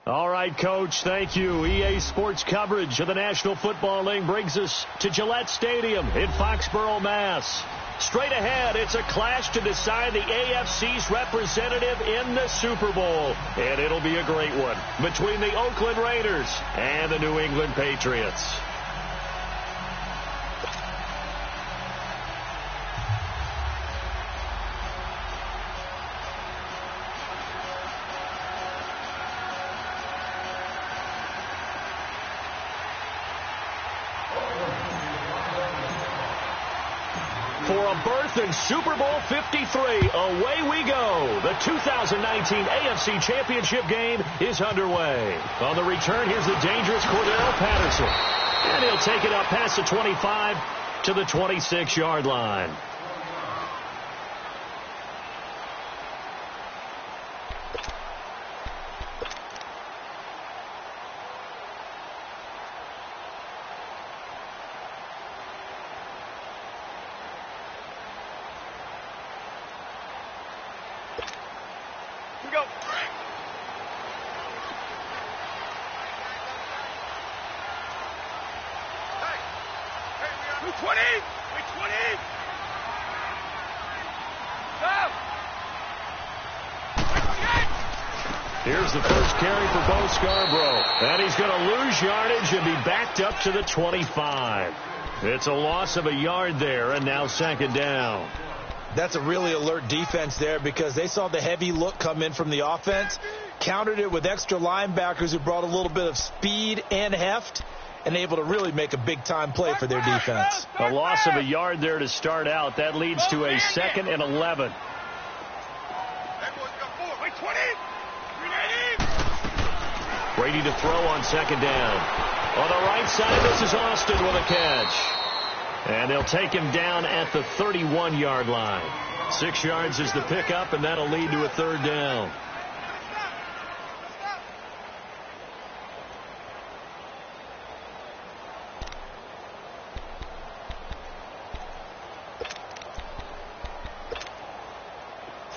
All right, Coach, thank you. EA Sports coverage of the National Football League brings us to Gillette Stadium in Foxborough, Mass. Straight ahead, it's a clash to decide the AFC's representative in the Super Bowl. And it'll be a great one between the Oakland Raiders and the New England Patriots. In Super Bowl 53, away we go. The 2019 AFC Championship game is underway. On the return, here's the dangerous Cordero Patterson. And he'll take it up past the 25 to the 26-yard line. Here's the first carry for Bo Scarborough. And he's going to lose yardage and be backed up to the 25. It's a loss of a yard there, and now second down. That's a really alert defense there because they saw the heavy look come in from the offense, countered it with extra linebackers who brought a little bit of speed and heft, and able to really make a big-time play for their defense. A loss of a yard there to start out. That leads to a 2nd and 11. Brady to throw on second down. On the right side, this is Austin with a catch. And they'll take him down at the 31-yard line. 6 yards is the pickup, and that'll lead to a third down.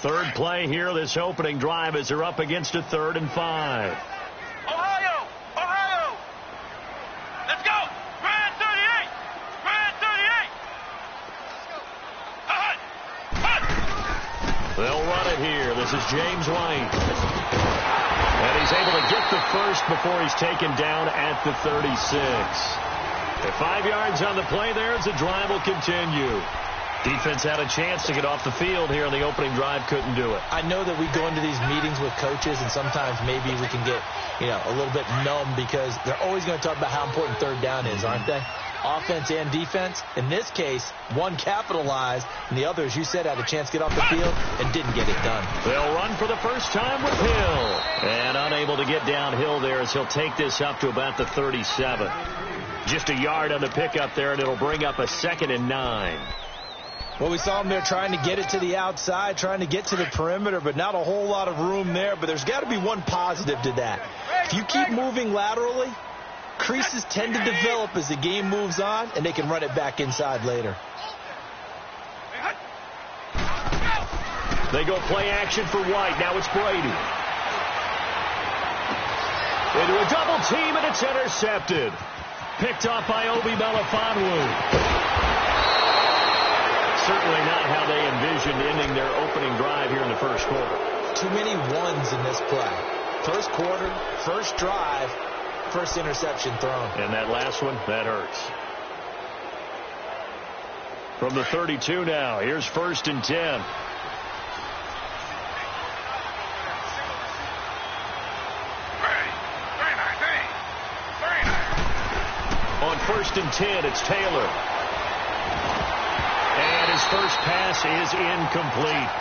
Third play here, this opening drive, as they're up against a 3rd and 5. Ohio! Let's go! Grand 38! Grand 38! They'll run it here. This is James White. And he's able to get the first before he's taken down at the 36. At 5 yards on the play there as the drive will continue. Defense had a chance to get off the field here on the opening drive, couldn't do it. I know that we go into these meetings with coaches, and sometimes maybe we can get, a little bit numb because they're always going to talk about how important third down is, aren't they? Offense and defense. In this case, one capitalized, and the other, as you said, had a chance to get off the field and didn't get it done. They'll run for the first time with Hill. And unable to get downhill there as he'll take this up to about the 37. Just a yard on the pickup there, and it'll bring up a 2nd and 9. Well, we saw him there trying to get it to the outside, trying to get to the perimeter, but not a whole lot of room there. But there's got to be one positive to that. If you keep moving laterally, creases tend to develop as the game moves on, and they can run it back inside later. They go play action for White. Now it's Brady. Into a double team, and it's intercepted. Picked off by Obi Melifonwu. Certainly not how they envisioned ending their opening drive here in the first quarter. Too many ones in this play. First quarter, first drive, first interception thrown. And that last one, that hurts. From the 32 now, here's 1st and 10. On 1st and 10, it's Taylor. And his first pass is incomplete.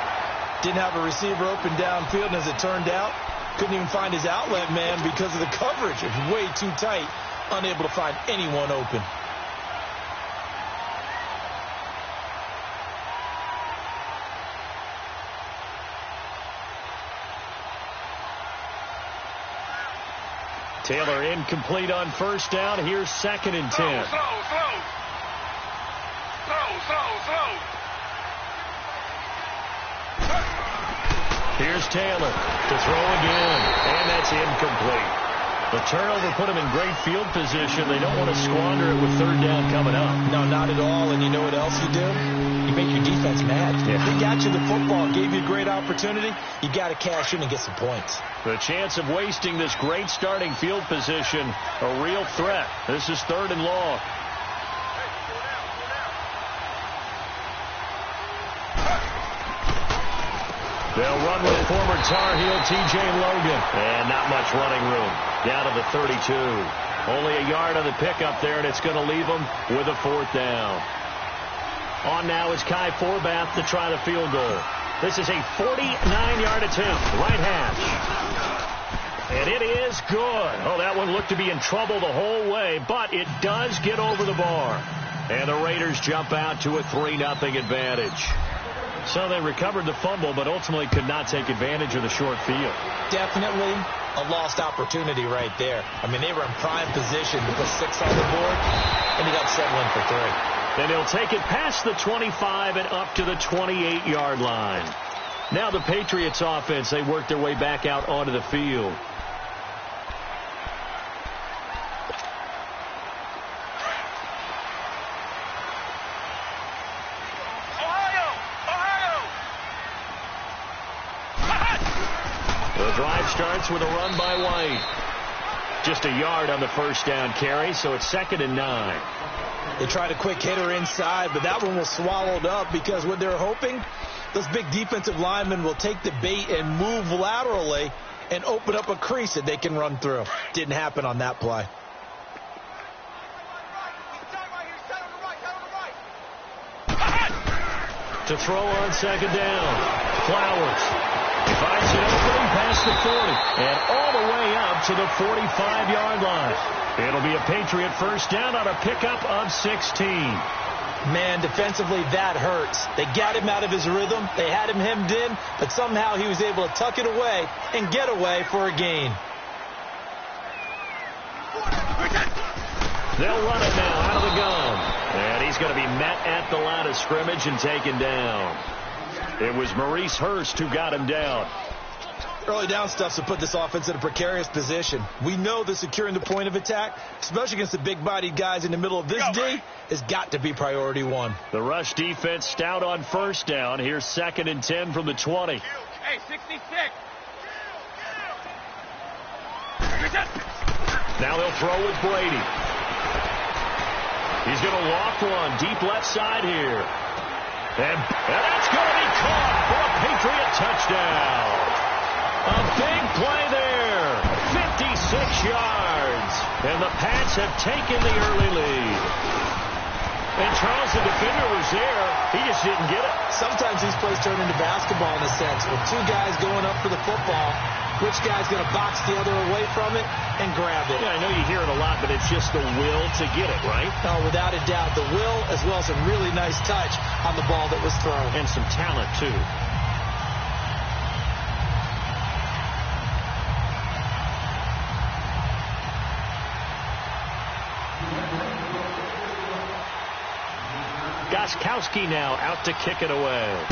Didn't have a receiver open downfield, and as it turned out, couldn't even find his outlet man because of the coverage. It was way too tight, unable to find anyone open. Taylor incomplete on first down. Here's 2nd and 10. Slow. Here's Taylor to throw again, and that's incomplete. The turnover put them in great field position. They don't want to squander it with third down coming up. No, not at all. And you know what else you do? You make your defense mad. Yeah. They got you the football, gave you a great opportunity. You got to cash in and get some points. The chance of wasting this great starting field position, a real threat. This is 3rd and long. They'll run with former Tar Heel T.J. Logan. And not much running room. Down to the 32. Only a yard on the pickup there, and it's going to leave them with a 4th down. On now is Kai Forbath to try the field goal. This is a 49-yard attempt. Right hash. And it is good. Oh, that one looked to be in trouble the whole way, but it does get over the bar. And the Raiders jump out to a 3-0 advantage. So they recovered the fumble, but ultimately could not take advantage of the short field. Definitely a lost opportunity right there. I mean, they were in prime position to put 6 on the board, ended up settling for 3. And he'll take it past the 25 and up to the 28-yard line. Now the Patriots offense, they work their way back out onto the field. The drive starts with a run by White. Just a yard on the first down carry, so it's 2nd and 9. They tried a quick hitter inside, but that one was swallowed up because what they're hoping, those big defensive linemen will take the bait and move laterally and open up a crease that they can run through. Didn't happen on that play. To throw on 2nd down. Flowers. He finds an opening past the 40 and all the way up to the 45-yard line. It'll be a Patriot first down on a pickup of 16. Man, defensively, that hurts. They got him out of his rhythm. They had him hemmed in, but somehow he was able to tuck it away and get away for a gain. They'll run it now out of the gun. And he's going to be met at the line of scrimmage and taken down. It was Maurice Hurst who got him down. Early down stuff to put this offense in a precarious position. We know that securing the point of attack, especially against the big-bodied guys in the middle of this D, has got to be priority 1. The rush defense stout on first down. Here's 2nd and 10 from the 20. Hey, 66. Now they'll throw with Brady. He's going to loft one deep left side here. And that's going to be caught for a Patriot touchdown. A big play there. 56 yards. And the Pats have taken the early lead. And Charles, the defender, was there. He just didn't get it. Sometimes these plays turn into basketball in a sense. With 2 guys going up for the football, which guy's going to box the other away from it and grab it? Yeah, I know you hear it a lot, but it's just the will to get it, right? Oh, without a doubt. The will as well as a really nice touch on the ball that was thrown. And some talent, too. Gostkowski now out to kick it away.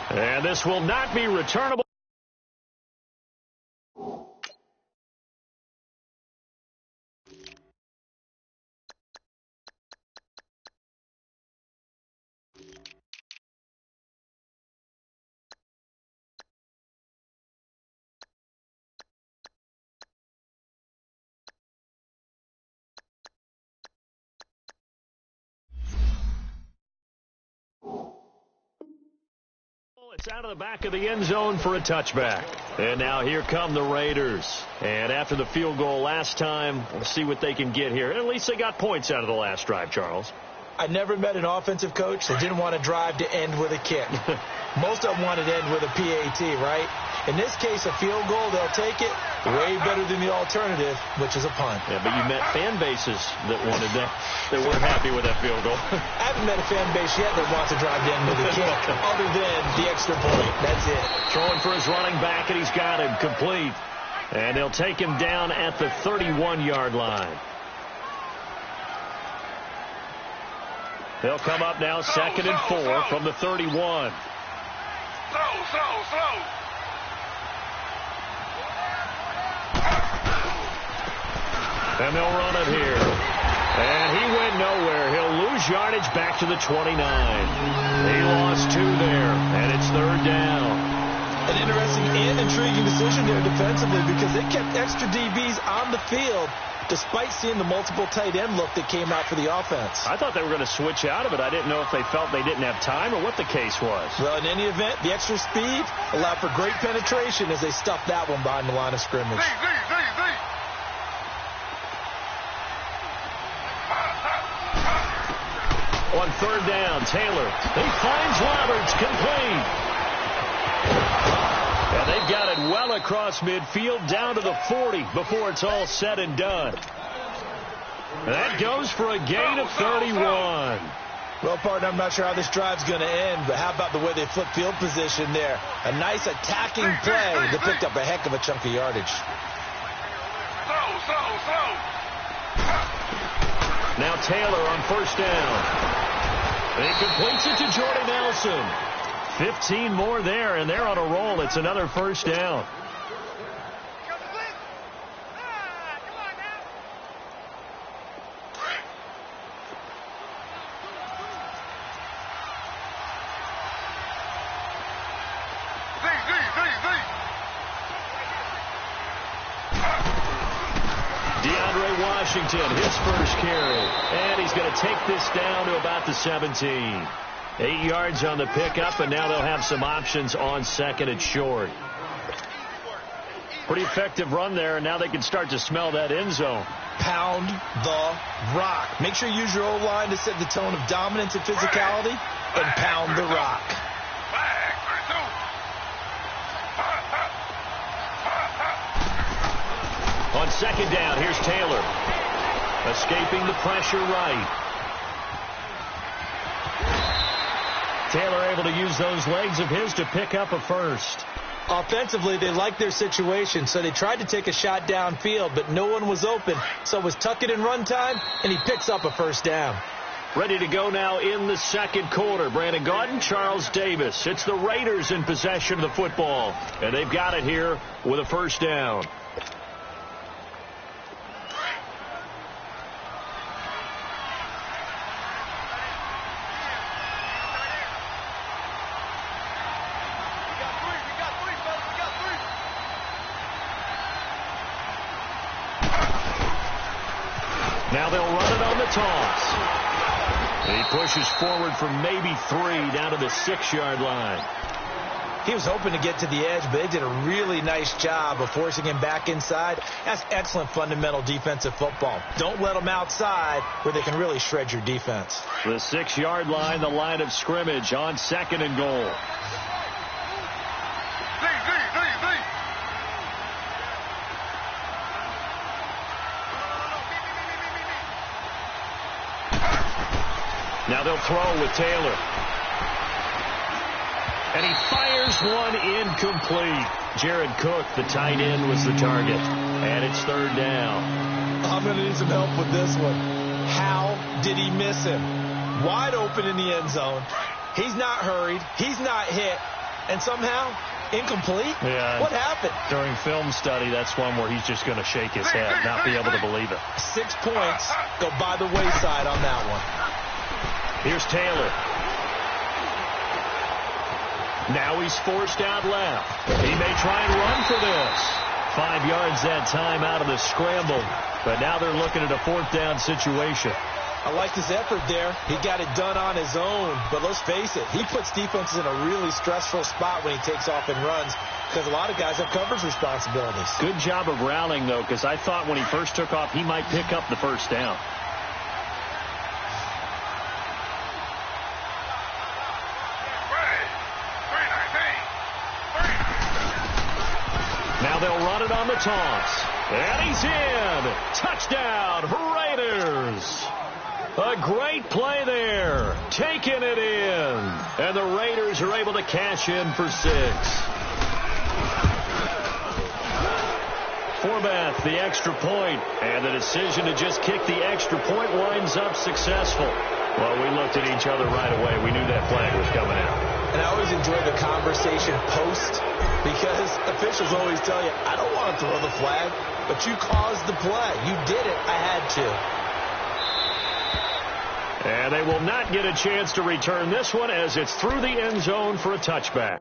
And this will not be returnable. It's out of the back of the end zone for a touchback. And now here come the Raiders. And after the field goal last time, we'll see what they can get here. At least they got points out of the last drive, Charles. I never met an offensive coach that didn't want to drive to end with a kick. Most of them wanted to end with a PAT, right? In this case, a field goal, they'll take it. Way better than the alternative, which is a punt. Yeah, but you met fan bases that wanted that. They weren't happy with that field goal. I haven't met a fan base yet that wants to drive to end with a kick, other than the extra point. That's it. Throwing for his running back, and he's got him complete. And they'll take him down at the 31-yard line. They'll come up now, 2nd and 4 from the 31. Slow. And they'll run it here. And he went nowhere. He'll lose yardage back to the 29. He lost 2 there, and it's 3rd down. An interesting and intriguing decision there defensively because they kept extra DBs on the field despite seeing the multiple tight end look that came out for the offense. I thought they were going to switch out of it. I didn't know if they felt they didn't have time or what the case was. Well, in any event, the extra speed allowed for great penetration as they stuffed that one behind the line of scrimmage. On 3rd down, Taylor. He finds Roberts, complete. And they've got it well across midfield down to the 40 before it's all said and done. That goes for a gain of 31. Well, partner, I'm not sure how this drive's going to end, but how about the way they flip field position there? A nice attacking play that picked up a heck of a chunk of yardage. Slow. Now Taylor on 1st down. And he completes it to Jordy Nelson. 15 more there, and they're on a roll. It's another 1st down. DeAndre Washington, his first carry. And he's going to take this down to about the 17. 8 yards on the pickup, and now they'll have some options on 2nd and short. Pretty effective run there, and now they can start to smell that end zone. Pound the rock. Make sure you use your O-line to set the tone of dominance and physicality, and pound the rock. On 2nd down, here's Taylor. Escaping the pressure right. Taylor able to use those legs of his to pick up a first. Offensively, they liked their situation, so they tried to take a shot downfield, but no one was open. So it was tuck it in run time, and he picks up a 1st down. Ready to go now in the 2nd quarter. Brandon Gaudin, Charles Davis. It's the Raiders in possession of the football, and they've got it here with a 1st down. Now they'll run it on the toss. He pushes forward from maybe 3 down to the 6-yard line. He was hoping to get to the edge, but they did a really nice job of forcing him back inside. That's excellent fundamental defensive football. Don't let them outside where they can really shred your defense. The 6-yard line, the line of scrimmage on 2nd and goal. Now they'll throw with Taylor. And he fires one incomplete. Jared Cook, the tight end, was the target. And it's 3rd down. I'm going to need some help with this one. How did he miss him? Wide open in the end zone. He's not hurried. He's not hit. And somehow, incomplete? Yeah. What happened? During film study, that's one where he's just going to shake his head, not be able to believe it. 6 points go by the wayside on that one. Here's Taylor. Now he's forced out left. He may try and run for this. 5 yards that time out of the scramble. But now they're looking at a 4th down situation. I liked his effort there. He got it done on his own. But let's face it, he puts defenses in a really stressful spot when he takes off and runs because a lot of guys have coverage responsibilities. Good job of rallying, though, because I thought when he first took off, he might pick up the 1st down. Now they'll run it on the toss. And he's in. Touchdown, Raiders. A great play there. Taking it in. And the Raiders are able to cash in for 6. Forbath, the extra point. And the decision to just kick the extra point winds up successful. Well, we looked at each other right away. We knew that flag was coming out. And I always enjoy the conversation post because officials always tell you, I don't want to throw the flag, but you caused the play. You did it. I had to. And they will not get a chance to return this one as it's through the end zone for a touchback.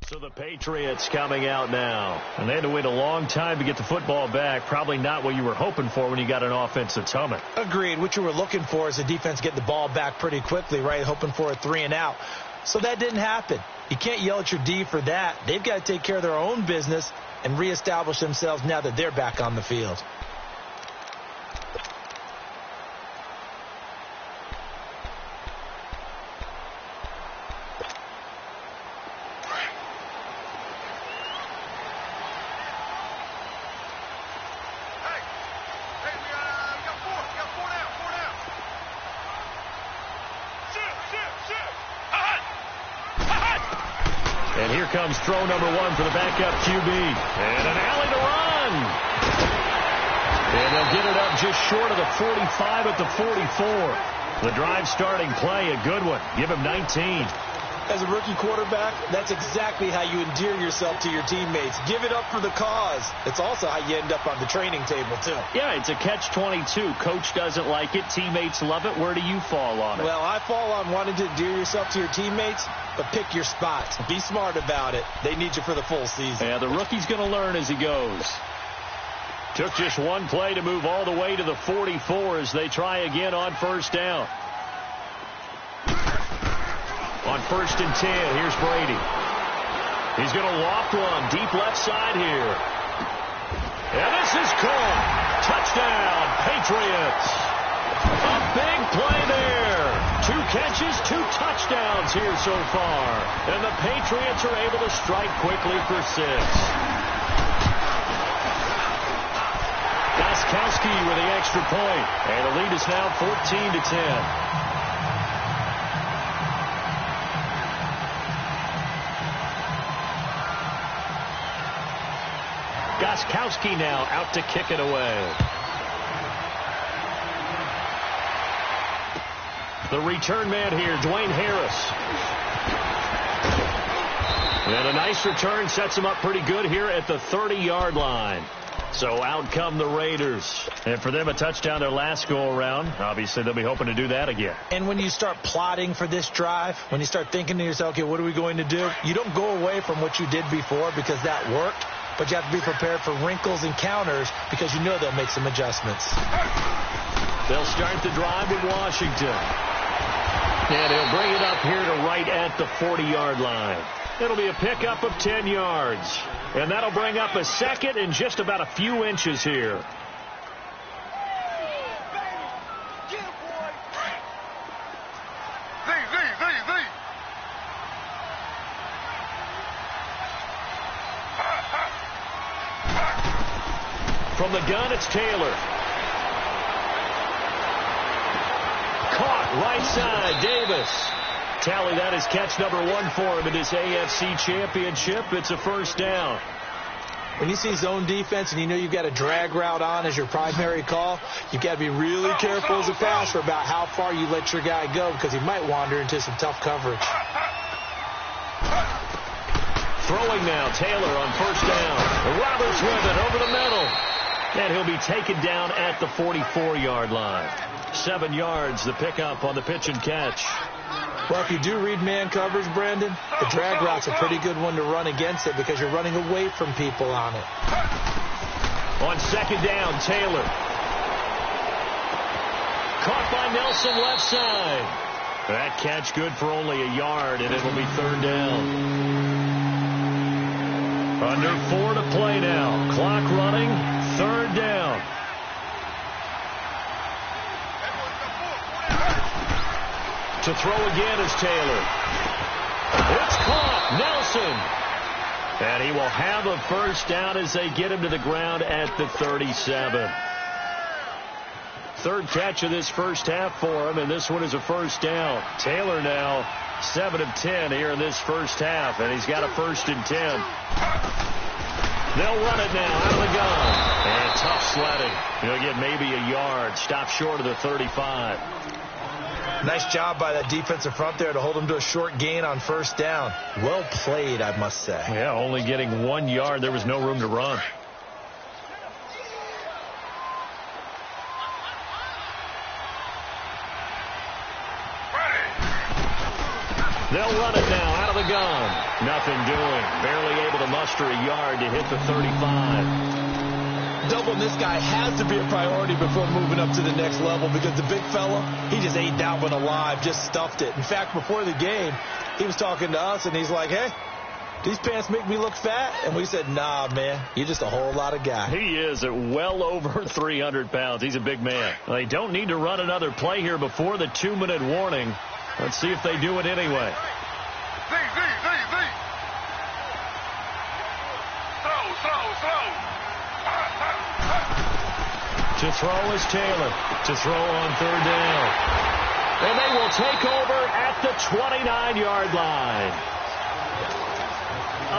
So the Patriots coming out now. And they had to wait a long time to get the football back. Probably not what you were hoping for when you got an offense that's humming. Agreed. What you were looking for is the defense getting the ball back pretty quickly, right? Hoping for a 3-and-out. So that didn't happen. You can't yell at your D for that. They've got to take care of their own business and reestablish themselves now that they're back on the field. And here comes throw number 1 for the backup QB. And an alley to run. And they'll get it up just short of the 45 at the 44. The drive starting play, a good one. Give him 19. As a rookie quarterback, that's exactly how you endear yourself to your teammates. Give it up for the cause. It's also how you end up on the training table, too. Yeah, it's a catch-22. Coach doesn't like it. Teammates love it. Where do you fall on it? Well, I fall on wanting to endear yourself to your teammates, but pick your spots. Be smart about it. They need you for the full season. Yeah, the rookie's going to learn as he goes. Took just one play to move all the way to the 44 as they try again on first down. On 1st and 10, here's Brady. He's going to loft one deep left side here. And this is caught. Touchdown, Patriots. A big play there. 2 catches, 2 touchdowns here so far. And the Patriots are able to strike quickly for 6. Gostkowski with the extra point. And the lead is now 14-10. Gostkowski now out to kick it away. The return man here, Dwayne Harris. And a nice return sets him up pretty good here at the 30-yard line. So out come the Raiders. And for them, a touchdown their last go-around. Obviously, they'll be hoping to do that again. And when you start plotting for this drive, when you start thinking to yourself, okay, what are we going to do? You don't go away from what you did before because that worked. But you have to be prepared for wrinkles and counters because you know they'll make some adjustments. They'll start the drive with Washington. And he'll bring it up here to right at the 40-yard line. It'll be a pickup of 10 yards. And that'll bring up a second in just about a few inches here. From the gun, it's Taylor. Caught right side, Davis. Tally, that is catch number 1 for him in this AFC Championship. It's a first down. When you see zone defense and you know you've got a drag route on as your primary call, you've got to be really careful as a passer about how far you let your guy go because he might wander into some tough coverage. Throwing now, Taylor on first down. Roberts with it over the middle. And he'll be taken down at the 44-yard line. 7 yards, the pickup on the pitch and catch. Well, if you do read man coverage, Brandon, the drag route's a pretty good one to run against it because you're running away from people on it. On second down, Taylor. Caught by Nelson left side. That catch good for only a yard, and it'll be 3rd down. Under 4 to play now. Clock running. Third down. To throw again is Taylor. It's caught. Nelson. And he will have a first down as they get him to the ground at the 37. Third catch of this first half for him, and this one is a first down. Taylor now 7 of 10 here in this first half, and he's got a 1st and 10. They'll run it now out of the gun. And tough sledding. He'll get maybe a yard. Stop short of the 35. Nice job by that defensive front there to hold him to a short gain on first down. Well played, I must say. Yeah, only getting 1 yard. There was no room to run. They'll run it now out of the gun. Nothing doing. Barely able to muster a yard to hit the 35. Doubling this guy has to be a priority before moving up to the next level because the big fella, he just ate that one alive, just stuffed it. In fact, before the game, he was talking to us, and he's like, hey, these pants make me look fat? And we said, nah, man, you're just a whole lot of guy. He is at well over 300 pounds. He's a big man. They don't need to run another play here before the 2-minute warning. Let's see if they do it anyway. To throw is Taylor. To throw on third down. And they will take over at the 29-yard line.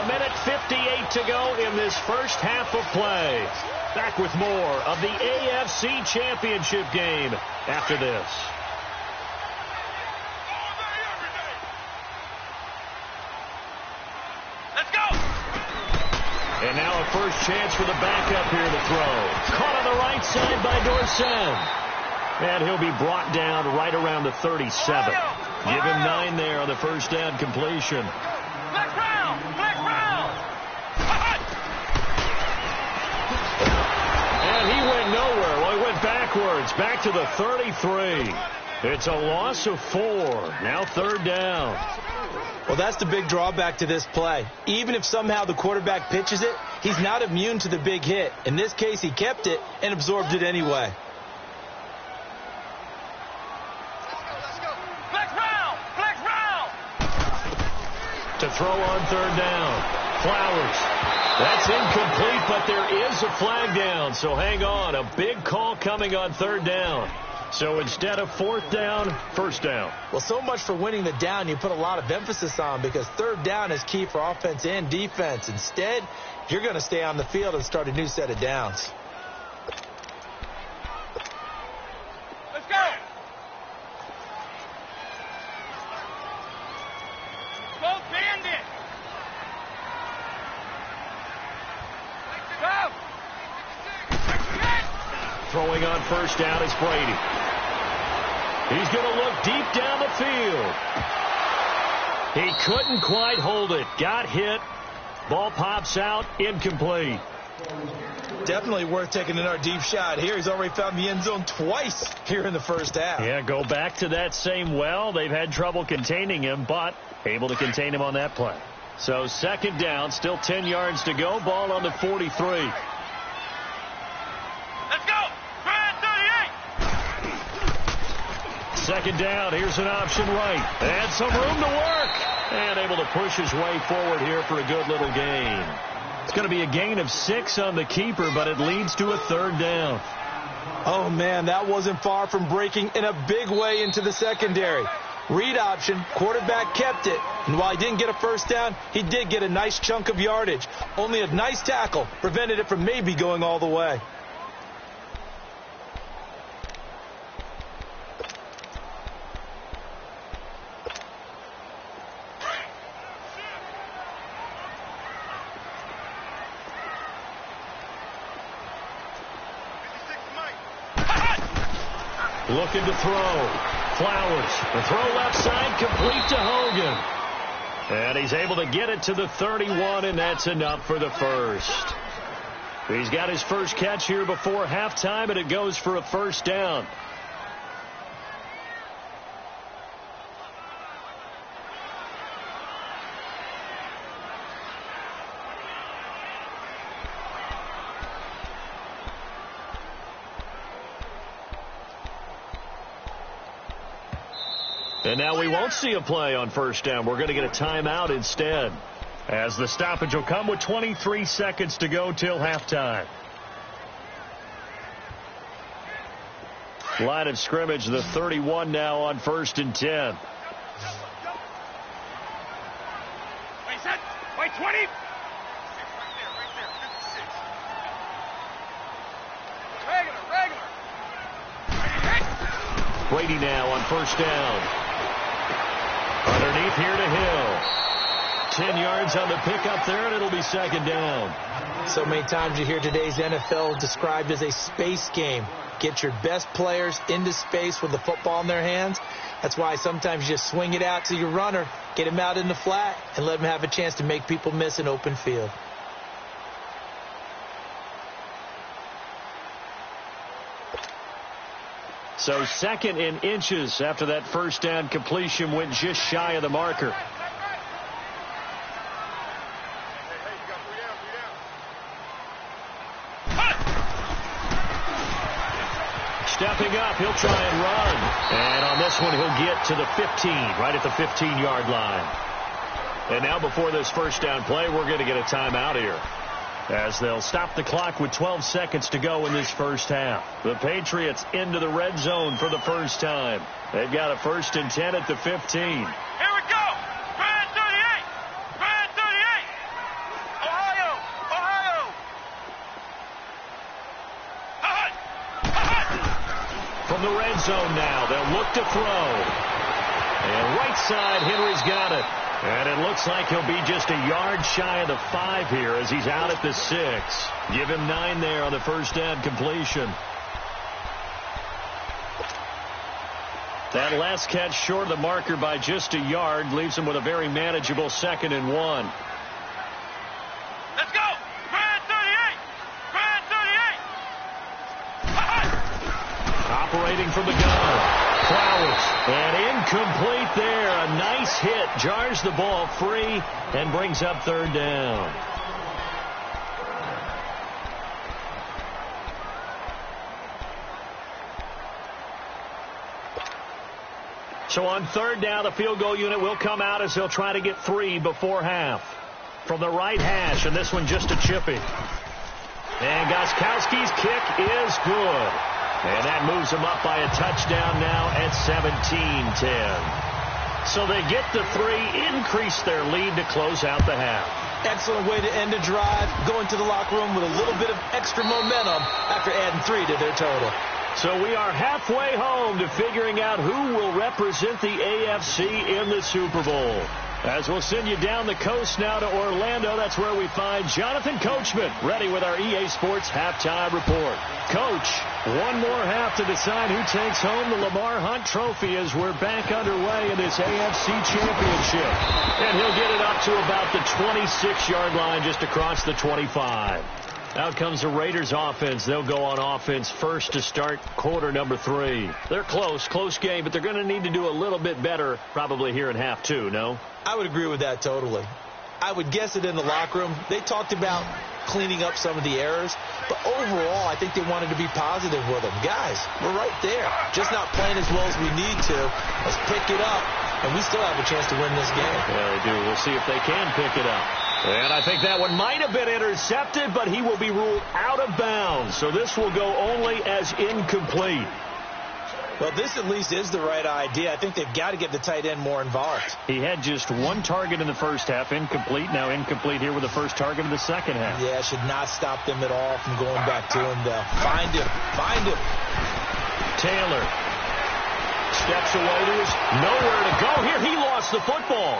1:58 to go in this first half of play. Back with more of the AFC Championship game after this. And now a first chance for the backup here to throw. Caught on the right side by Dorsett. And he'll be brought down right around the 37. Give him 9 there on the first down completion. Black Brown! Black Brown! And he went nowhere. Well, he went backwards. Back to the 33. It's a loss of 4. Now third down. Well, that's the big drawback to this play. Even if somehow the quarterback pitches it, he's not immune to the big hit. In this case, he kept it and absorbed it anyway. Let's go! Black Brown! Black Brown! To throw on third down. Flowers. That's incomplete, but there is a flag down. So hang on. A big call coming on third down. So instead of fourth down, first down. Well, so much for winning the down you put a lot of emphasis on because third down is key for offense and defense. Instead, you're going to stay on the field and start a new set of downs. Let's go! Go Bandit! Go! Throwing on first down is Brady. He's going to look deep down the field. He couldn't quite hold it. Got hit. Ball pops out. Incomplete. Definitely worth taking another deep shot here. He's already found the end zone twice here in the first half. Yeah, go back to that same well. They've had trouble containing him, but able to contain him on that play. So second down, still 10 yards to go. Ball on the 43. Let's go! Grand 38! Second down, here's an option right. And some room to work. And able to push his way forward here for a good little gain. It's going to be a gain of 6 on the keeper, but it leads to a third down. Oh, man, that wasn't far from breaking in a big way into the secondary. Read option, quarterback kept it. And while he didn't get a first down, he did get a nice chunk of yardage. Only a nice tackle prevented it from maybe going all the way. Looking to throw. Flowers. The throw left side, complete to Hogan. And he's able to get it to the 31, and that's enough for the first. He's got his first catch here before halftime, and it goes for a first down. And now we won't see a play on first down. We're going to get a timeout instead, as the stoppage will come with 23 seconds to go till halftime. Line of scrimmage, the 31 now on 1st and 10. Wait, set. Wait, 20. Regular. Brady now on first down. Underneath here to Hill. 10 yards on the pickup there, and it'll be second down. So many times you hear today's NFL described as a space game. Get your best players into space with the football in their hands. That's why sometimes you just swing it out to your runner, get him out in the flat, and let him have a chance to make people miss an open field. So 2nd and inches after that first down completion went just shy of the marker. Stepping up, he'll try and run. And on this one, he'll get to the 15, right at the 15-yard line. And now before this first down play, we're going to get a timeout here, as they'll stop the clock with 12 seconds to go in this first half. The Patriots into the red zone for the first time. They've got a 1st and 10 at the 15. Here we go. Brand 38. Brand 38. Ohio. From the red zone now, they'll look to throw. And right side, Henry's got it. And it looks like he'll be just a yard shy of the 5 here as he's out at the 6. Give him 9 there on the first down completion. That last catch short of the marker by just a yard leaves him with a very manageable 2nd and 1. Let's go. Brand 38. Brand 38. Operating from the gun. Flowers. And incomplete there. A nice hit. Jars the ball free and brings up 3rd down. So on 3rd down, the field goal unit will come out as they'll try to get 3 before half. From the right hash, and this one just a chippy. And Gostkowski's kick is good. And that moves them up by a touchdown now at 17-10. So they get the 3, increase their lead to close out the half. Excellent way to end a drive, go into the locker room with a little bit of extra momentum after adding 3 to their total. So we are halfway home to figuring out who will represent the AFC in the Super Bowl. As we'll send you down the coast now to Orlando, that's where we find Jonathan Coachman, ready with our EA Sports Halftime Report. Coach, one more half to decide who takes home the Lamar Hunt Trophy as we're back underway in this AFC Championship. And he'll get it up to about the 26-yard line, just across the 25. Out comes the Raiders offense. They'll go on offense first to start quarter number 3. They're close game, but they're going to need to do a little bit better probably here in half 2, no? I would agree with that totally. I would guess it in the locker room. They talked about cleaning up some of the errors, but overall I think they wanted to be positive with them. Guys, we're right there. Just not playing as well as we need to. Let's pick it up, and we still have a chance to win this game. Yeah, they do. We'll see if they can pick it up. And I think that one might have been intercepted, but he will be ruled out of bounds. So this will go only as incomplete. Well, this at least is the right idea. I think they've got to get the tight end more involved. He had just 1 target in the first half, incomplete. Now incomplete here with the first target of the second half. Yeah, should not stop them at all from going back to him, though. Find him. Taylor steps away to his nowhere to go here. He lost the football.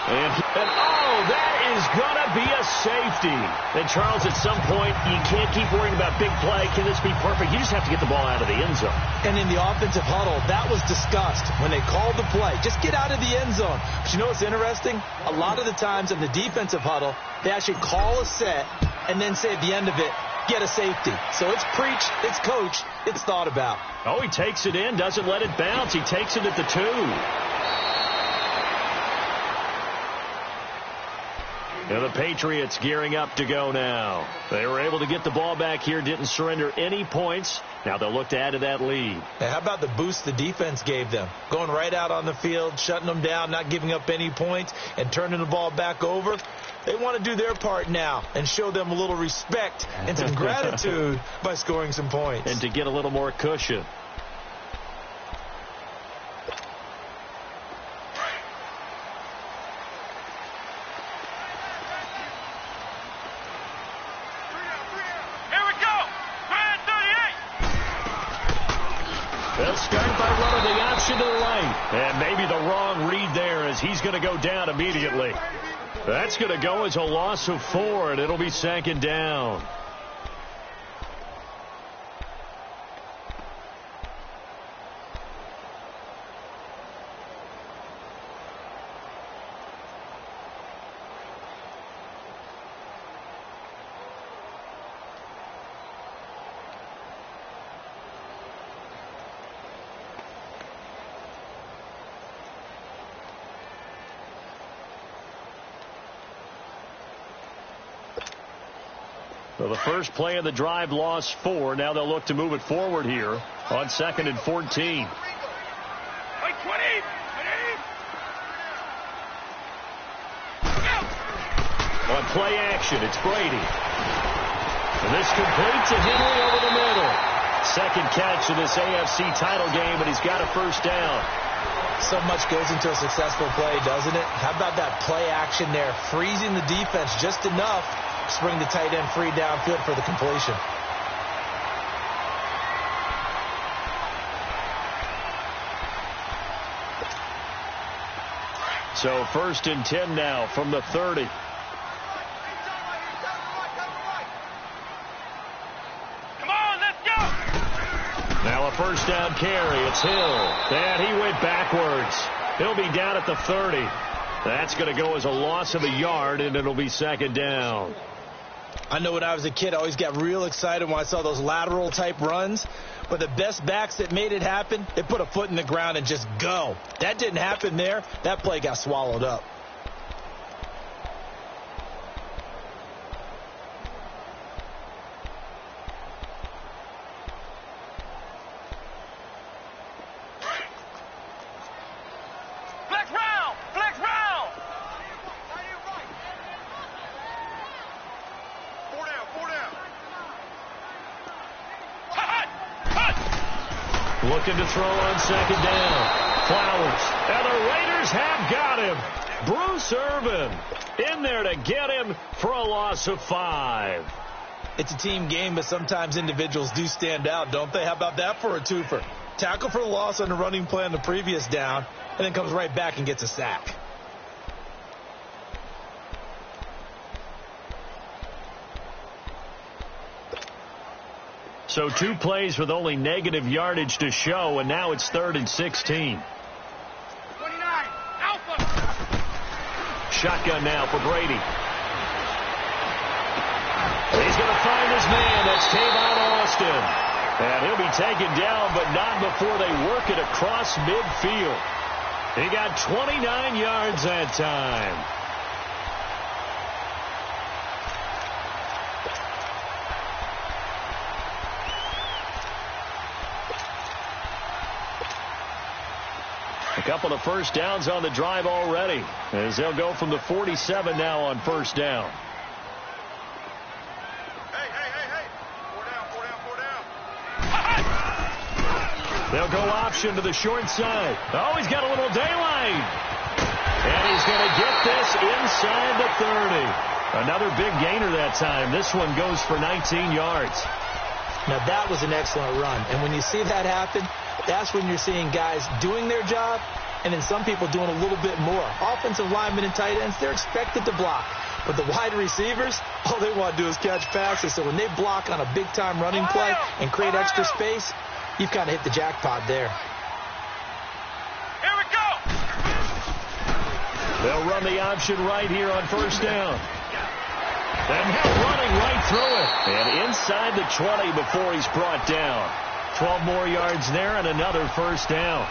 And that is going to be a safety. And, Charles, at some point, you can't keep worrying about big play. Can this be perfect? You just have to get the ball out of the end zone. And in the offensive huddle, that was discussed when they called the play. Just get out of the end zone. But you know what's interesting? A lot of the times in the defensive huddle, they actually call a set and then say at the end of it, get a safety. So it's preached, it's coached, it's thought about. Oh, he takes it in, doesn't let it bounce. He takes it at the 2. And the Patriots gearing up to go now. They were able to get the ball back here, didn't surrender any points. Now they'll look to add to that lead. And how about the boost the defense gave them? Going right out on the field, shutting them down, not giving up any points, and turning the ball back over. They want to do their part now and show them a little respect and some gratitude by scoring some points. And to get a little more cushion. They'll start by running the option to the right. And maybe the wrong read there as he's going to go down immediately. That's going to go as a loss of 4, and it'll be 2nd down. So the first play of the drive lost 4. Now they'll look to move it forward here on 2nd and 14. On play action, it's Brady. And this completes a Henry over the middle. Second catch of this AFC title game, and he's got a first down. So much goes into a successful play, doesn't it? How about that play action there, freezing the defense just enough to bring the tight end free downfield for the completion. So 1st and 10 now from the 30. Come on, let's go! Now a first down carry. It's Hill. And he went backwards. He'll be down at the 30. That's going to go as a loss of a yard, and it'll be 2nd down. I know when I was a kid, I always got real excited when I saw those lateral type runs. But the best backs that made it happen, they put a foot in the ground and just go. That didn't happen there. That play got swallowed up. Flex round! Flex round! 4 down, 4 down. Looking to throw on 2nd down. Flowers. And the Raiders have got him. Bruce Irvin in there to get him for a loss of 5. It's a team game, but sometimes individuals do stand out, don't they? How about that for a twofer? Tackle for the loss on the running play on the previous down, and then comes right back and gets a sack. So 2 plays with only negative yardage to show, and now it's 3rd and 16. 29, Alpha! Shotgun now for Brady. He's going to find his man. That's Tavon Austin. And he'll be taken down, but not before they work it across midfield. He got 29 yards that time. A couple of first downs on the drive already, as they'll go from the 47 now on 1st down. Hey! 4 down, 4 down, 4 down. They'll go option to the short side. Oh, he's got a little daylight. And he's going to get this inside the 30. Another big gainer that time. This one goes for 19 yards. Now, that was an excellent run. And when you see that happen, that's when you're seeing guys doing their job and then some people doing a little bit more. Offensive linemen and tight ends, they're expected to block. But the wide receivers, all they want to do is catch passes. So when they block on a big-time running play and create extra space, you've kind of hit the jackpot there. Here we go! They'll run the option right here on 1st down. And now running right through it. And inside the 20 before he's brought down. 12 more yards there and another 1st down.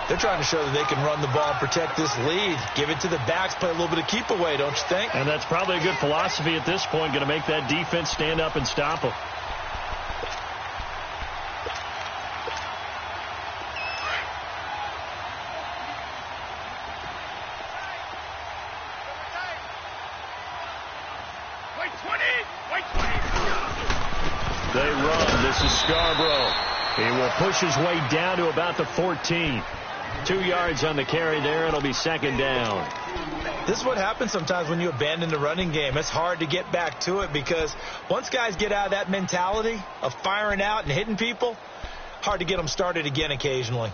They're trying to show that they can run the ball and protect this lead. Give it to the backs, play a little bit of keep away, don't you think? And that's probably a good philosophy at this point, going to make that defense stand up and stop them. They run. This is Scarborough. He will push his way down to about the 14. 2 yards on the carry there. It'll be second down. This is what happens sometimes when you abandon the running game. It's hard to get back to it because once guys get out of that mentality of firing out and hitting people, hard to get them started again occasionally.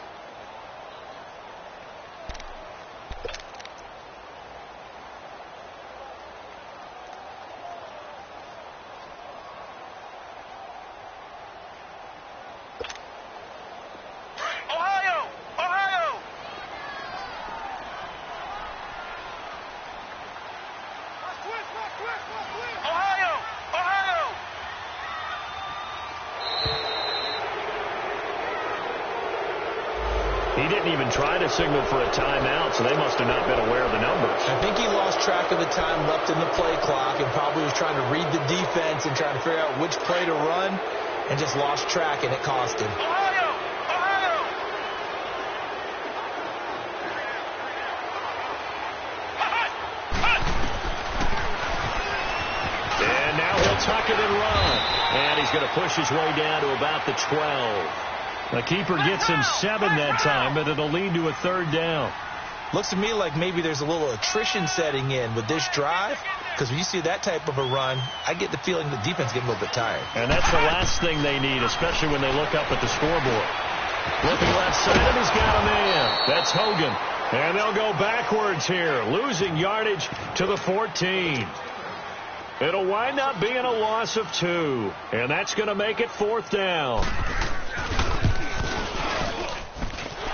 He didn't even try to signal for a timeout, so they must have not been aware of the numbers. I think he lost track of the time left in the play clock and probably was trying to read the defense and trying to figure out which play to run and just lost track, and it cost him. And now he'll tuck it and run. And he's going to push his way down to about the 12. The keeper gets him 7 that time, but it'll lead to a third down. Looks to me like maybe there's a little attrition setting in with this drive, because when you see that type of a run, I get the feeling the defense getting a little bit tired. And that's the last thing they need, especially when they look up at the scoreboard. Looking left side, and he's got a man. That's Hogan. And they'll go backwards here, losing yardage to the 14. It'll wind up being a loss of 2, and that's going to make it fourth down.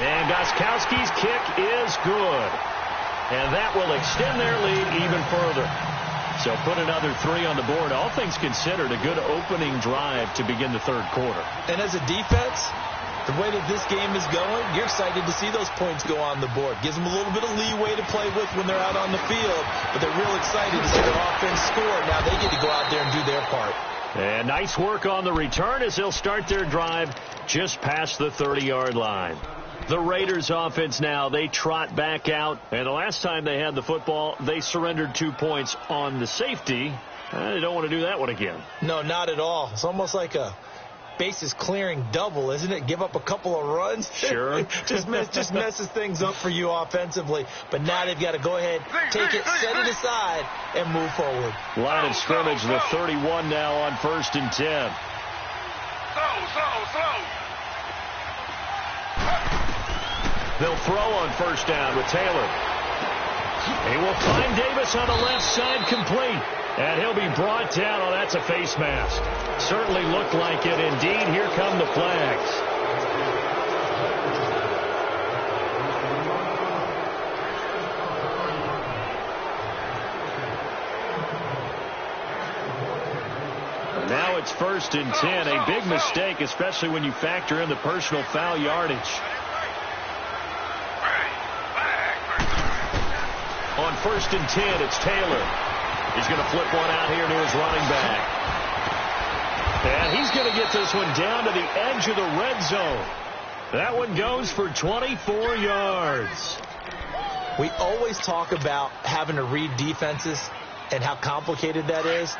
And Gostkowski's kick is good. And that will extend their lead even further. So put another 3 on the board. All things considered, a good opening drive to begin the third quarter. And as a defense, the way that this game is going, you're excited to see those points go on the board. Gives them a little bit of leeway to play with when they're out on the field. But they're real excited to see their offense score. Now they get to go out there and do their part. And nice work on the return as they'll start their drive just past the 30-yard line. The Raiders offense now, they trot back out. And the last time they had the football, they surrendered 2 points on the safety. They don't want to do that one again. No, not at all. It's almost like a bases clearing double, isn't it? Give up a couple of runs. Sure. just messes things up for you offensively. But now they've got to go ahead, take it, set it aside, and move forward. Line of scrimmage, the 31 now on 1st and 10. Slow. They'll throw on 1st down with Taylor. He will find Davis on the left side, complete. And he'll be brought down. Oh, that's a face mask. Certainly looked like it. Indeed, here come the flags. Now it's 1st and 10. A big mistake, especially when you factor in the personal foul yardage. On 1st and 10, it's Taylor. He's going to flip one out here to his running back. And he's going to get this one down to the edge of the red zone. That one goes for 24 yards. We always talk about having to read defenses and how complicated that is.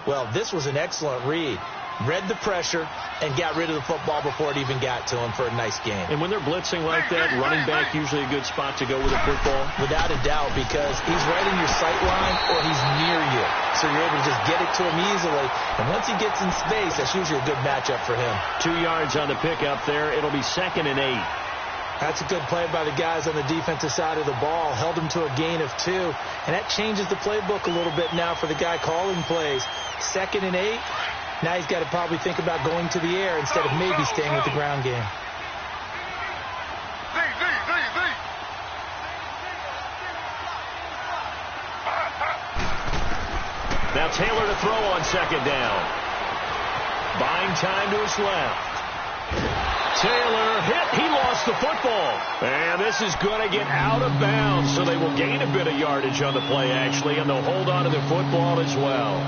Well, this was an excellent read. Read the pressure and got rid of the football before it even got to him for a nice game. And when they're blitzing like that, running back usually a good spot to go with the football. Without a doubt, because he's right in your sight line or he's near you. So you're able to just get it to him easily. And once he gets in space, that's usually a good matchup for him. 2 yards on the pickup there. It'll be 2nd and 8. That's a good play by the guys on the defensive side of the ball. Held him to a gain of 2. And that changes the playbook a little bit now for the guy calling plays. 2nd and 8. Now he's got to probably think about going to the air instead of maybe staying with the ground game. Now Taylor to throw on 2nd down. Buying time to his left. Taylor hit. He lost the football. And this is going to get out of bounds, so they will gain a bit of yardage on the play, actually, and they'll hold on to the football as well.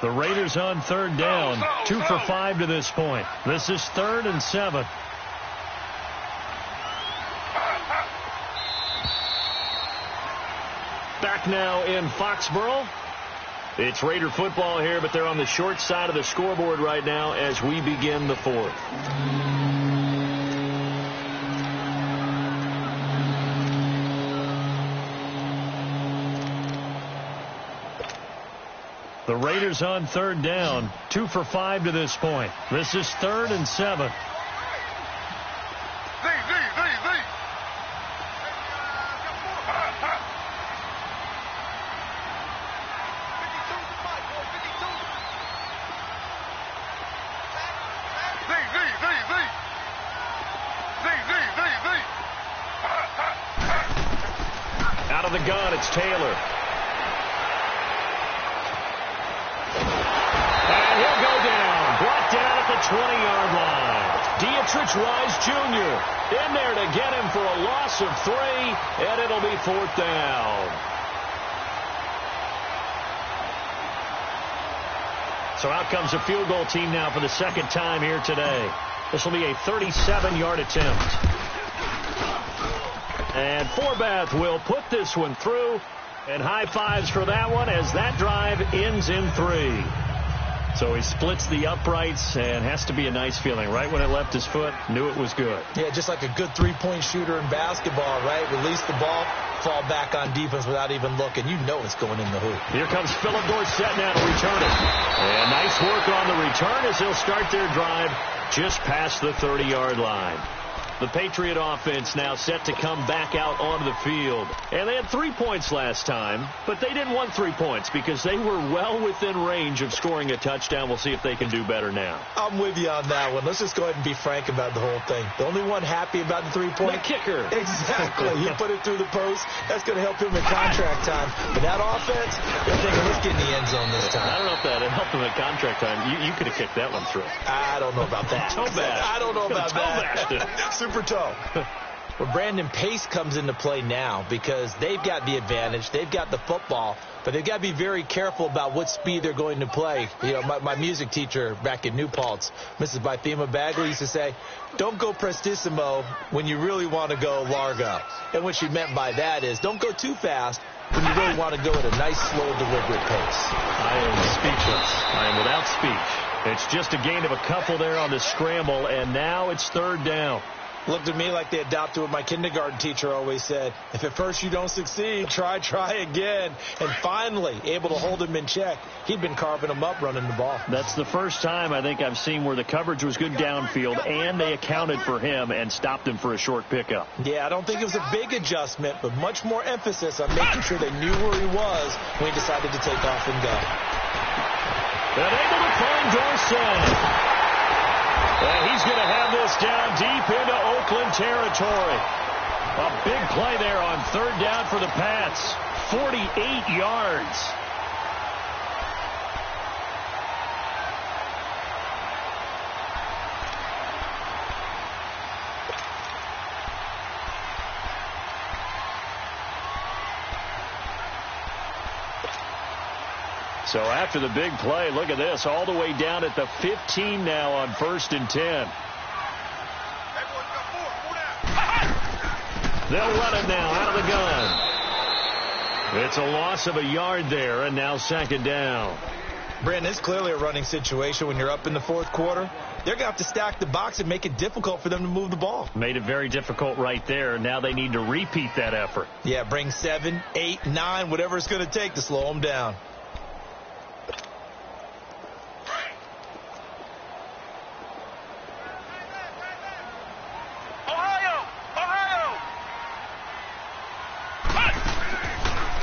The Raiders on third down, 2 for 5 to this point. This is 3rd and 7. Back now in Foxborough. It's Raider football here, but they're on the short side of the scoreboard right now as we begin the 4th. The Raiders on third down, 2 for 5 to this point. This is 3rd and 7. Out of the gun, it's Taylor. And he'll go down. Brought down at the 20-yard line. Dietrich Wise Jr. in there to get him for a loss of 3, and it'll be 4th down. So out comes a field goal team now for the second time here today. This will be a 37-yard attempt. And Forbath will put this one through. And high fives for that one as that drive ends in 3. So he splits the uprights and has to be a nice feeling. Right when it left his foot, knew it was good. Yeah, just like a good three-point shooter in basketball, right? Release the ball, fall back on defense without even looking. You know it's going in the hoop. Here comes Philip Dorsett now to return it. And nice work on the return as they'll start their drive just past the 30-yard line. The Patriot offense now set to come back out onto the field. And they had 3 points last time, but they didn't want 3 points because they were well within range of scoring a touchdown. We'll see if they can do better now. I'm with you on that one. Let's just go ahead and be frank about the whole thing. The only one happy about the 3-point? The kicker. Exactly. He put it through the post. That's going to help him in contract time. But that offense, they're thinking, let's get in the end zone this time. I don't know if that helped him at contract time. You could have kicked that one through. I don't know about that. Toe bash. I don't know about that. Super toe. Well, Brandon Pace comes into play now because they've got the advantage. They've got the football, but they've got to be very careful about what speed they're going to play. You know, my music teacher back in New Paltz, Mrs. Bythema Bagley, used to say, don't go prestissimo when you really want to go largo. And what she meant by that is don't go too fast when you really want to go at a nice, slow, deliberate pace. I am speechless. I am without speech. It's just a gain of a couple there on the scramble, and now it's 3rd down. Looked at me like they adopted what my kindergarten teacher always said. If at first you don't succeed, try again. And finally, able to hold him in check. He'd been carving him up running the ball. That's the first time I think I've seen where the coverage was good downfield, and they accounted for him and stopped him for a short pickup. Yeah, I don't think it was a big adjustment, but much more emphasis on making sure they knew where he was when he decided to take off and go. And able to find Dorsett. And he's going to have this down deep into Oakland territory. A big play there on 3rd down for the Pats. 48 yards. So after the big play, look at this, all the way down at the 15 now on 1st and 10. They'll run it now out of the gun. It's a loss of a yard there, and now 2nd down. Brandon, it's clearly a running situation when you're up in the 4th quarter. They're going to have to stack the box and make it difficult for them to move the ball. Made it very difficult right there. Now they need to repeat that effort. Yeah, bring 7, 8, 9, whatever it's going to take to slow them down.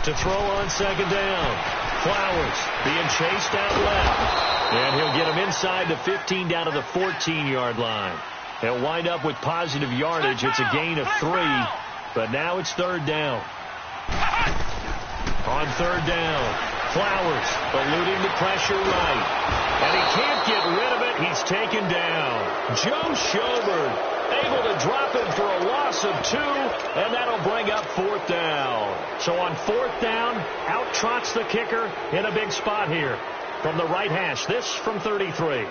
To throw on 2nd down. Flowers being chased out left. And he'll get him inside the 15 down to the 14-yard line. He'll wind up with positive yardage. It's a gain of 3. But now it's 3rd down. On 3rd down, Flowers eluding the pressure right. And he can't get rid of it. He's taken down. Joe Schobert able to drop it for a loss of 2, and that'll bring up 4th down. So on 4th down, out trots the kicker in a big spot here. From the right hash, this from 33.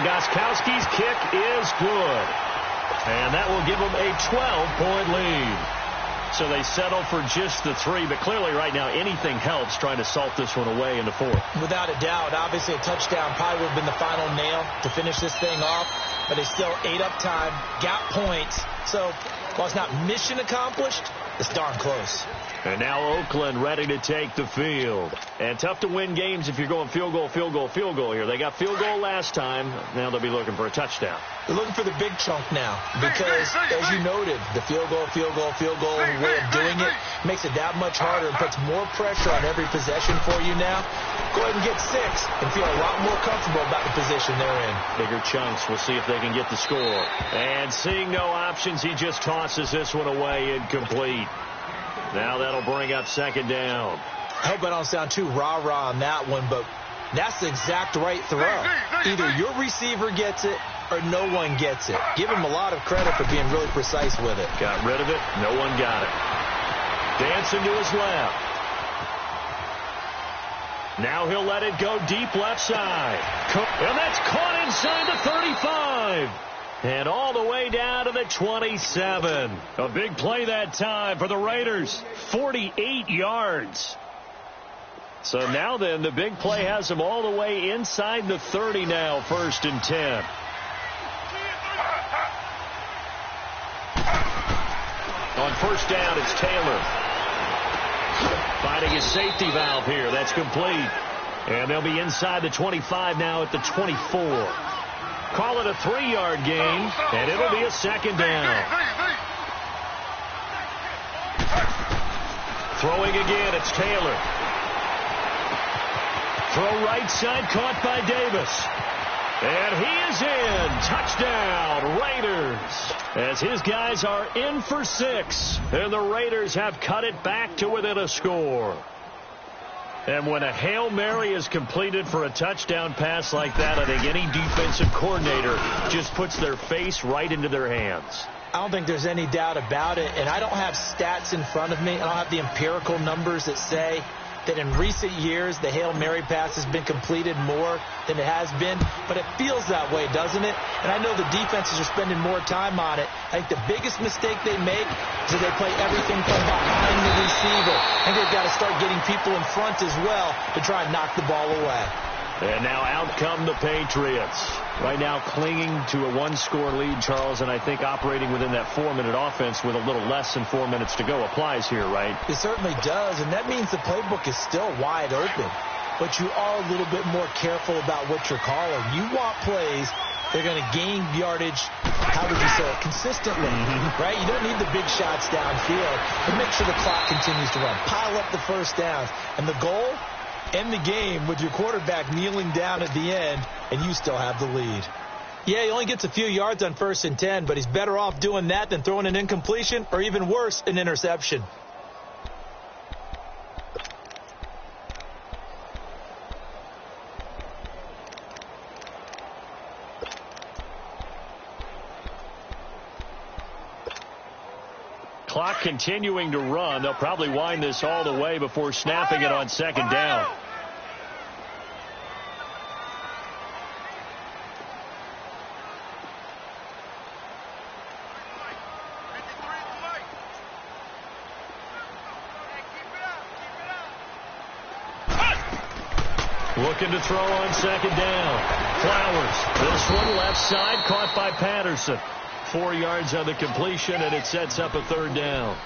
Gostkowski's kick is good. And that will give them a 12-point lead. So they settle for just the 3. But clearly right now anything helps trying to salt this one away in the 4th. Without a doubt. Obviously a touchdown probably would have been the final nail to finish this thing off. But they still ate up time, got points. So while it's not mission accomplished, it's darn close. And now Oakland ready to take the field. And tough to win games if you're going field goal, field goal, field goal here. They got field goal last time. Now they'll be looking for a touchdown. They're looking for the big chunk now because, as you noted, the field goal way of doing it makes it that much harder and puts more pressure on every possession for you now. Go ahead and get 6 and feel a lot more comfortable about the position they're in. Bigger chunks. We'll see if they can get the score. And seeing no options, he just tosses this one away incomplete. Now that'll bring up 2nd down. I hope I don't sound too rah-rah on that one, but that's the exact right throw. Either your receiver gets it or no one gets it. Give him a lot of credit for being really precise with it. Got rid of it. No one got it. Dancing to his left. Now he'll let it go deep left side. And that's caught inside the 35. And all the way down to the 27. A big play that time for the Raiders. 48 yards. So now then, the big play has them all the way inside the 30 now, 1st and 10. On 1st down, it's Taylor. Finding his safety valve here. That's complete. And they'll be inside the 25 now at the 24. Call it a 3-yard gain, and it'll be a 2nd down. Throwing again, it's Taylor. Throw right side, caught by Davis. And he is in. Touchdown, Raiders. As his guys are in for 6, and the Raiders have cut it back to within a score. And when a Hail Mary is completed for a touchdown pass like that, I think any defensive coordinator just puts their face right into their hands. I don't think there's any doubt about it, and I don't have stats in front of me. I don't have the empirical numbers that say that in recent years the Hail Mary pass has been completed more than it has been, but it feels that way, doesn't it? And I know the defenses are spending more time on it. I think the biggest mistake they make is that they play everything from behind the receiver. I think they've got to start getting people in front as well to try and knock the ball away. And now out come the Patriots. Right now clinging to a 1-score lead, Charles, and I think operating within that 4-minute offense with a little less than 4 minutes to go applies here, right? It certainly does, and that means the playbook is still wide open. But you are a little bit more careful about what you're calling. You want plays that are going to gain yardage, how would you say it, consistently, right? You don't need the big shots downfield, but make sure the clock continues to run. Pile up the first downs. And the goal? End the game with your quarterback kneeling down at the end, and you still have the lead. Yeah, he only gets a few yards on 1st and 10, but he's better off doing that than throwing an incompletion, or even worse, an interception. Clock continuing to run. They'll probably wind this all the way before snapping it on 2nd down. Looking to throw on 2nd down. Flowers. This one left side caught by Patterson. 4 yards on the completion, and it sets up a 3rd down.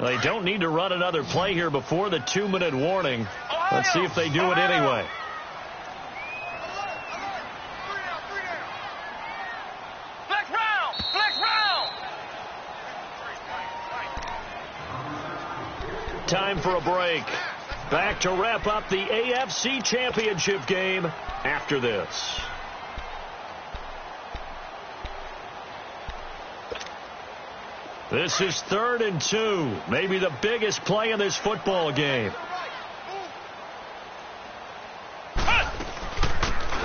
They don't need to run another play here before the 2-minute warning. Let's see if they do it anyway. time for a break. Back to wrap up the AFC Championship game after this. This is 3rd and 2. Maybe the biggest play in this football game.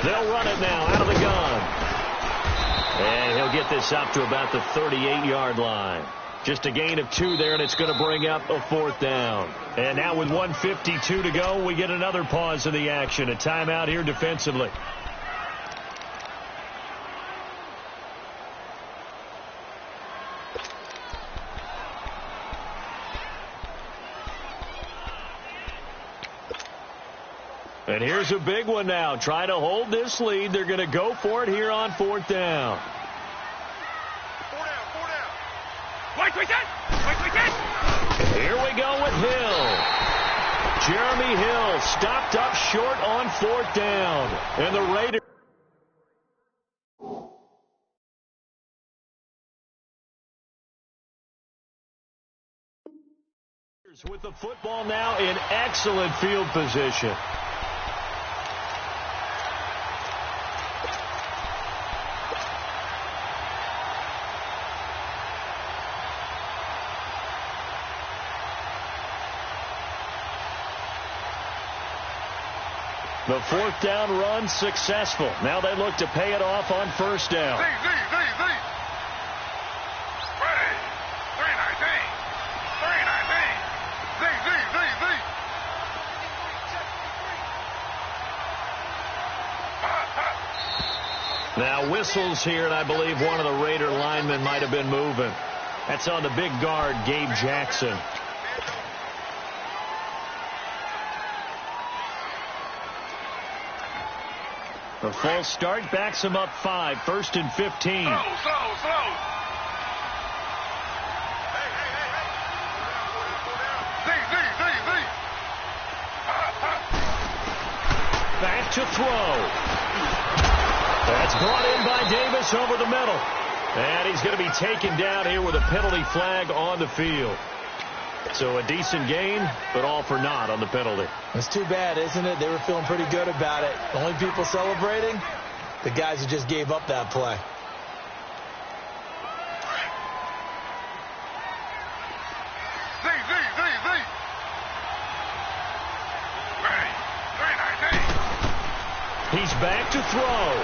They'll run it now out of the gun. And he'll get this up to about the 38-yard line. Just a gain of 2 there, and it's going to bring up a 4th down. And now with 1:52 to go, we get another pause in the action. A timeout here defensively. And here's a big one now. Trying to hold this lead. They're going to go for it here on 4th down. 4 down, 4 down. Wait, Here we go with Hill. Jeremy Hill stopped up short on 4th down. And the Raiders with the football now in excellent field position. The 4th down run successful. Now they look to pay it off on 1st down. Z. Ready. 319. 319. Z. Now whistles here, and I believe one of the Raider linemen might have been moving. That's on the big guard, Gabe Jackson. The false start backs him up 5. 1st and 15. Slow. Back to throw. That's brought in by Davis over the middle. And he's going to be taken down here with a penalty flag on the field. So a decent gain, but all for naught on the penalty. It's too bad, isn't it? They were feeling pretty good about it. The only people celebrating, the guys who just gave up that play. Z. Ready. 319. He's back to throw.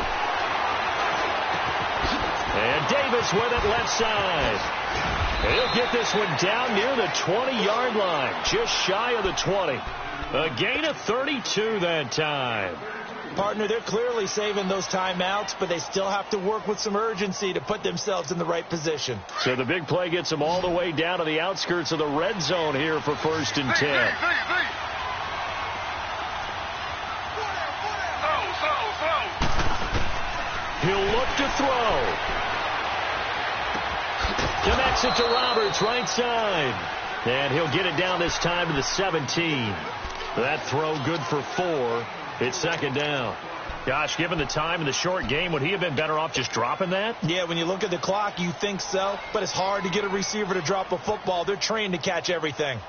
And Davis with it left side. He'll get this one down near the 20-yard line, just shy of the 20. A gain of 32 that time. Partner, they're clearly saving those timeouts, but they still have to work with some urgency to put themselves in the right position. So the big play gets them all the way down to the outskirts of the red zone here for 1st and 10. Slow. He'll look to throw. Connects it to Roberts, right side. And he'll get it down this time to the 17. That throw good for 4. It's 2nd down. Gosh, given the time in the short game, would he have been better off just dropping that? Yeah, when you look at the clock, you think so. But it's hard to get a receiver to drop a football. They're trained to catch everything.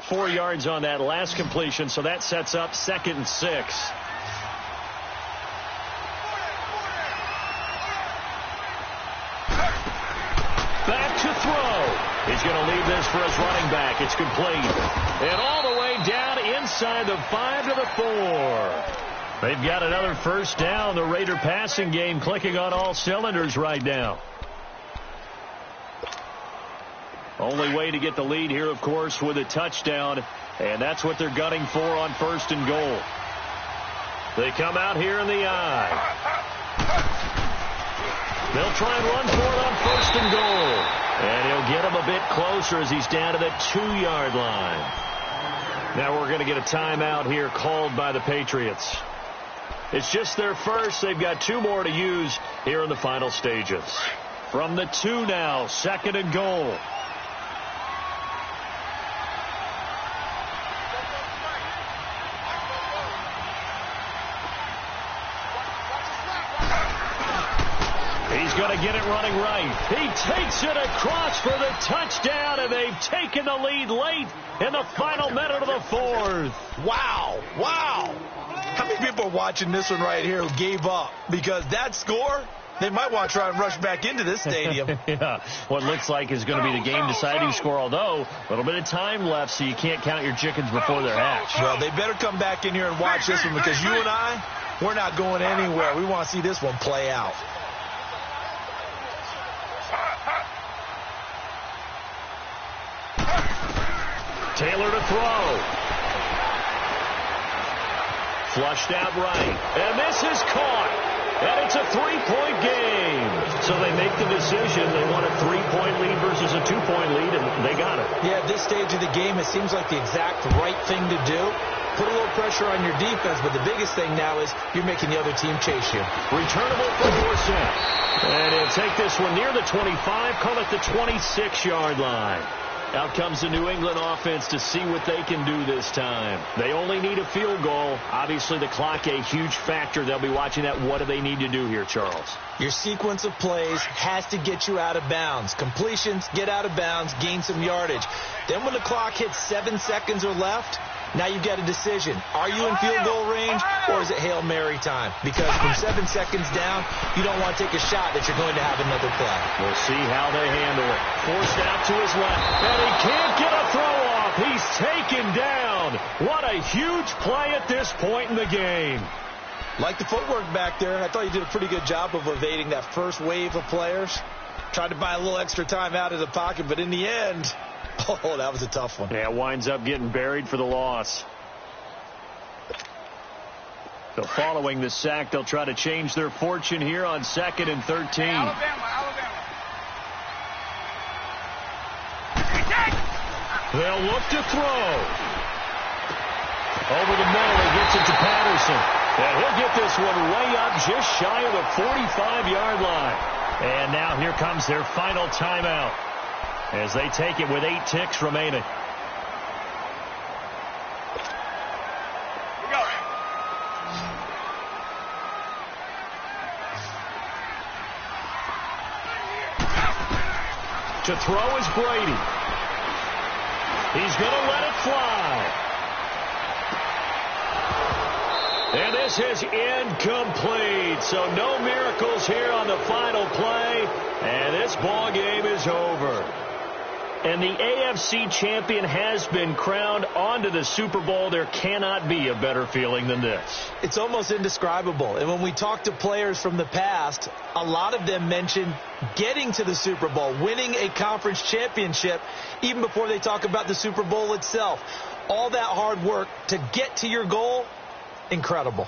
4 yards on that last completion, so that sets up 2nd and 6. Back to throw. He's going to leave this for his running back. It's complete. And all the way down inside the 5 to the 4. They've got another 1st down. The Raider passing game clicking on all cylinders right now. Only way to get the lead here, of course, with a touchdown. And that's what they're gunning for on 1st and goal. They come out here in the eye. They'll try and run for it on 1st and goal. And he'll get him a bit closer as he's down to the 2-yard line. Now we're going to get a timeout here called by the Patriots. It's just their first. They've got 2 more to use here in the final stages. From the 2 now, 2nd and goal. going to get it running right. He takes it across for the touchdown, and they've taken the lead late in the final minute of the fourth. Wow. Wow. How many people are watching this one right here who gave up? Because that score, they might want to try and rush back into this stadium. Yeah, what looks like is going to be the game-deciding score, although a little bit of time left, so you can't count your chickens before they're hatched. Well, they better come back in here and watch this one, because you and I, we're not going anywhere. We want to see this one play out. Taylor to throw. Flushed out right. And this is caught. And it's a three-point game. So they make the decision. They want a three-point lead versus a two-point lead, and they got it. Yeah, at this stage of the game, it seems like the exact right thing to do. Put a little pressure on your defense, but the biggest thing now is you're making the other team chase you. Returnable for Dorsett. And he'll take this one near the 25, call it the 26-yard line. Out comes the New England offense to see what they can do this time. They only need a field goal. Obviously, the clock a huge factor. They'll be watching that. What do they need to do here, Charles? Your sequence of plays has to get you out of bounds. Completions, get out of bounds, gain some yardage. Then when the clock hits 7 seconds or left, now you've got a decision. Are you in field goal range, or is it Hail Mary time? Because from 7 seconds down, you don't want to take a shot that you're going to have another play. We'll see how they handle it. Forced out to his left, and he can't get a throw off. He's taken down. What a huge play at this point in the game. Like the footwork back there, I thought you did a pretty good job of evading that first wave of players. Tried to buy a little extra time out of the pocket, but in the end, oh, that was a tough one. Yeah, winds up getting buried for the loss. So following the sack, they'll try to change their fortune here on 2nd and 13. Alabama. They'll look to throw. Over the middle, he gets it to Patterson. And he'll get this one way up just shy of the 45-yard line. And now here comes their final timeout as they take it with 8 ticks remaining. To throw is Brady. He's going to let it fly. And this is incomplete. So no miracles here on the final play. And this ball game is over. And the AFC champion has been crowned onto the Super Bowl. There cannot be a better feeling than this. It's almost indescribable. And when we talk to players from the past, a lot of them mention getting to the Super Bowl, winning a conference championship, even before they talk about the Super Bowl itself. All that hard work to get to your goal, incredible.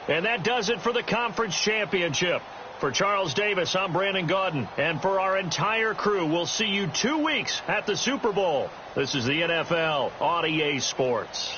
And that does it for the conference championship. For Charles Davis, I'm Brandon Gaudin. And for our entire crew, we'll see you 2 weeks at the Super Bowl. This is the NFL on EA Sports.